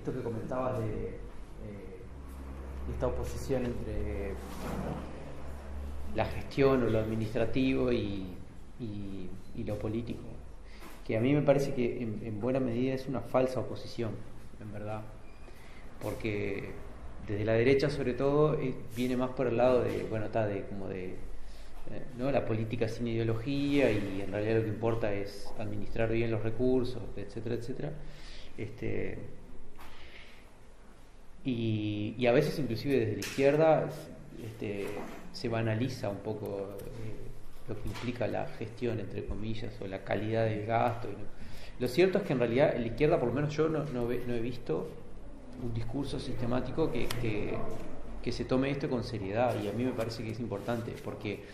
esto que comentabas de esta oposición entre la gestión o lo administrativo y lo político, que a mí me parece que en buena medida es una falsa oposición, en verdad, porque desde la derecha sobre todo viene más por el lado de, bueno, está de como de ¿no? La política sin ideología, y en realidad lo que importa es administrar bien los recursos, etcétera, etcétera. Y a veces inclusive desde la izquierda se banaliza un poco lo que implica la gestión, entre comillas, o la calidad del gasto. Lo cierto es que en realidad en la izquierda, por lo menos yo no he visto un discurso sistemático que se tome esto con seriedad, y a mí me parece que es importante, porque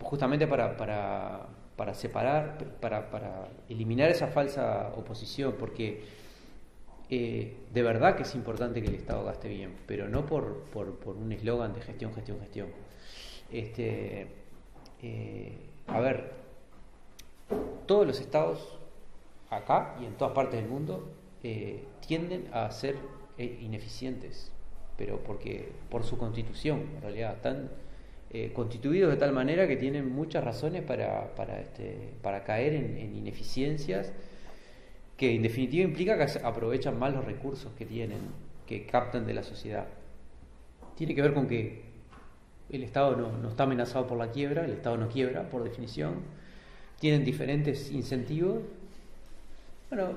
justamente para separar, para eliminar esa falsa oposición, porque de verdad que es importante que el Estado gaste bien, pero no por un eslogan de gestión, gestión, gestión. A ver, todos los estados acá y en todas partes del mundo tienden a ser ineficientes, pero porque por su constitución, en realidad, están constituidos de tal manera que tienen muchas razones para caer en ineficiencias, que en definitiva implica que aprovechan mal los recursos que tienen, que captan de la sociedad. Tiene que ver con que el Estado no está amenazado por la quiebra, el Estado no quiebra por definición, tienen diferentes incentivos. Bueno,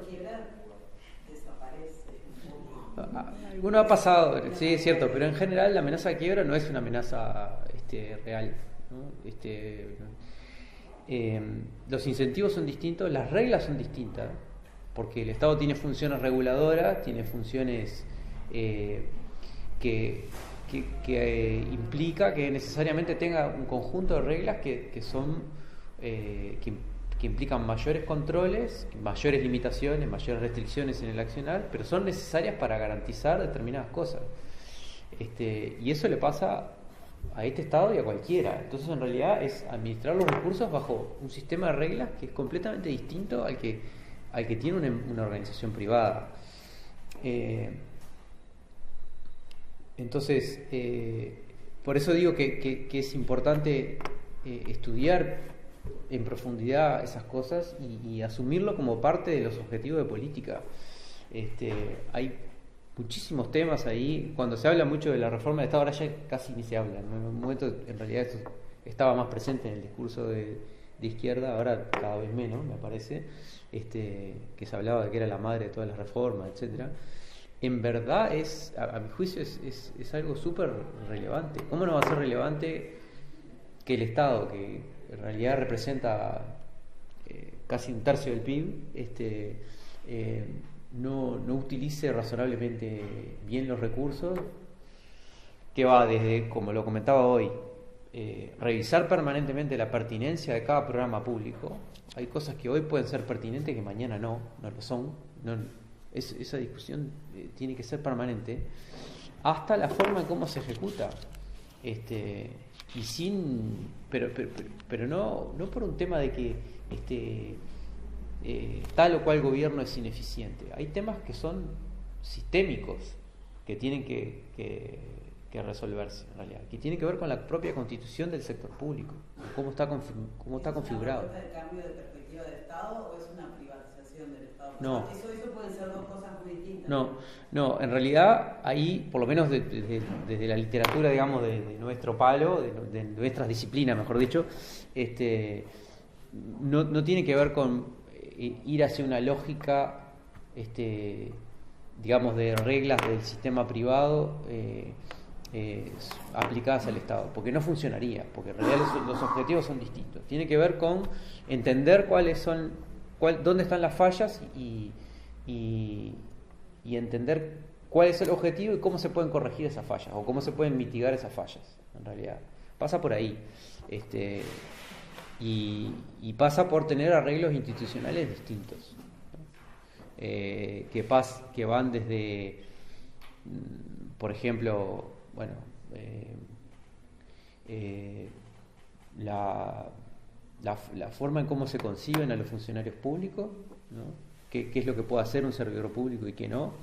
alguno ha pasado, sí, es cierto, pero en general la amenaza de quiebra no es una amenaza real, ¿no? Los incentivos son distintos, las reglas son distintas, porque el Estado tiene funciones reguladoras, tiene funciones que implica que necesariamente tenga un conjunto de reglas que implican mayores controles, mayores limitaciones, mayores restricciones en el accionar, pero son necesarias para garantizar determinadas cosas. Y eso le pasa a este Estado y a cualquiera. Entonces, en realidad, es administrar los recursos bajo un sistema de reglas que es completamente distinto al que tiene una organización privada. Entonces, por eso digo que es importante estudiar en profundidad esas cosas y asumirlo como parte de los objetivos de política. Hay muchísimos temas ahí. Cuando se habla mucho de la reforma del Estado, ahora ya casi ni se habla, ¿no? En un momento, en realidad, eso estaba más presente en el discurso de izquierda, ahora cada vez menos, me parece, que se hablaba de que era la madre de todas las reformas, etcétera. En verdad a mi juicio es algo súper relevante. ¿Cómo no va a ser relevante que el Estado, que en realidad representa casi un tercio del PIB, no utilice razonablemente bien los recursos, que va desde, como lo comentaba hoy, revisar permanentemente la pertinencia de cada programa público? Hay cosas que hoy pueden ser pertinentes que mañana no lo son. Esa discusión tiene que ser permanente, hasta la forma en cómo se ejecuta, y pero no por un tema de que tal o cual gobierno es ineficiente. Hay temas que son sistémicos, que tienen que resolverse, en realidad, que tienen que ver con la propia constitución del sector público, cómo está configurado. ¿Es una propuesta de cambio de perspectiva de Estado o es una privatización del Estado? No. Eso pueden ser dos cosas muy distintas. No, en realidad ahí, por lo menos desde la literatura, digamos, de nuestro palo, de nuestras disciplinas, mejor dicho, no tiene que ver con ir hacia una lógica, digamos, de reglas del sistema privado aplicadas al Estado, porque no funcionaría, porque en realidad los objetivos son distintos. Tiene que ver con entender dónde están las fallas y entender cuál es el objetivo y cómo se pueden corregir esas fallas o cómo se pueden mitigar esas fallas. En realidad pasa por ahí, y pasa por tener arreglos institucionales distintos, ¿no? Que van desde, por ejemplo, bueno, la forma en cómo se conciben a los funcionarios públicos, ¿no? ¿Qué es lo que puede hacer un servidor público y qué no?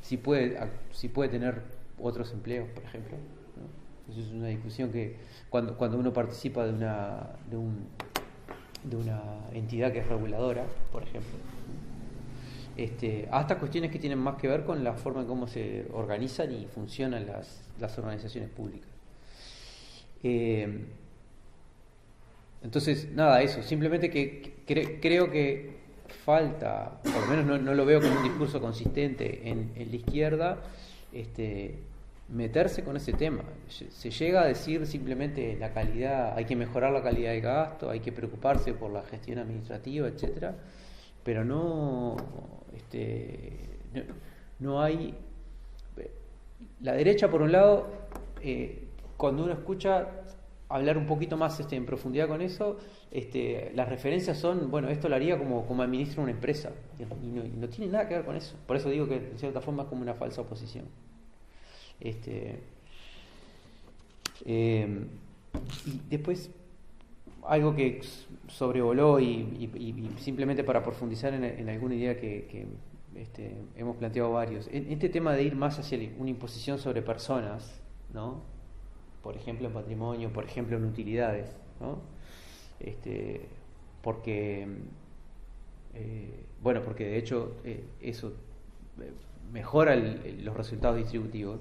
si puede tener otros empleos, por ejemplo, ¿no? Eso es una discusión que cuando uno participa de una entidad que es reguladora, por ejemplo, hasta cuestiones que tienen más que ver con la forma en cómo se organizan y funcionan las organizaciones públicas. Entonces, nada, eso, simplemente que creo que falta, por lo menos no lo veo como un discurso consistente en la izquierda, meterse con ese tema. Se llega a decir simplemente la calidad, hay que mejorar la calidad de gasto, hay que preocuparse por la gestión administrativa, etcétera, pero no hay. La derecha, por un lado, cuando uno escucha hablar un poquito más en profundidad con eso, las referencias son, bueno, esto lo haría como administra una empresa, y no tiene nada que ver con eso. Por eso digo que de cierta forma es como una falsa oposición. Y después, algo que sobrevoló y simplemente para profundizar en alguna idea que hemos planteado varios, en este tema de ir más hacia una imposición sobre personas, ¿no? Por ejemplo en patrimonio, por ejemplo en utilidades, ¿no? Porque porque de hecho eso mejora los resultados distributivos,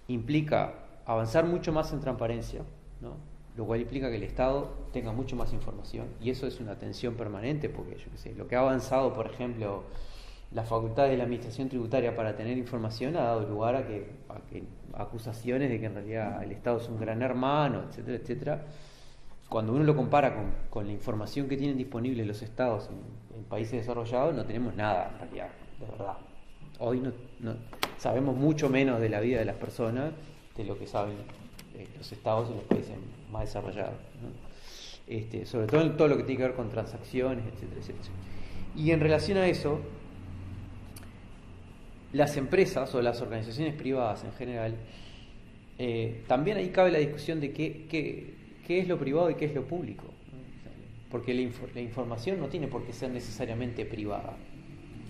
implica avanzar mucho más en transparencia, ¿no? Lo cual implica que el Estado tenga mucho más información, y eso es una tensión permanente, porque yo qué sé, lo que ha avanzado, por ejemplo, las facultades de la administración tributaria para tener información ha dado lugar a acusaciones de que en realidad el Estado es un gran hermano, etcétera, etcétera. Cuando uno lo compara con la información que tienen disponible los Estados en países desarrollados, no tenemos nada en realidad, de verdad. Hoy no sabemos mucho menos de la vida de las personas de lo que saben los Estados en los países más desarrollados, ¿no? Sobre todo en todo lo que tiene que ver con transacciones, etcétera, etcétera. Y en relación a eso, las empresas o las organizaciones privadas en general, también ahí cabe la discusión de qué es lo privado y qué es lo público, ¿no? Porque la información no tiene por qué ser necesariamente privada.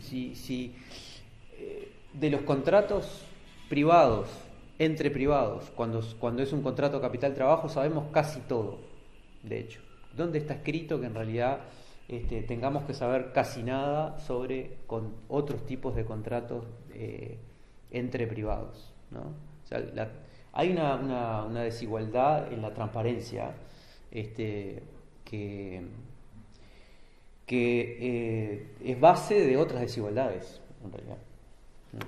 Si de los contratos privados, entre privados, cuando es un contrato capital-trabajo, sabemos casi todo, de hecho. ¿Dónde está escrito que en realidad tengamos que saber casi nada sobre con otros tipos de contratos entre privados, ¿no? O sea, hay una desigualdad en la transparencia que es base de otras desigualdades, en realidad, ¿no?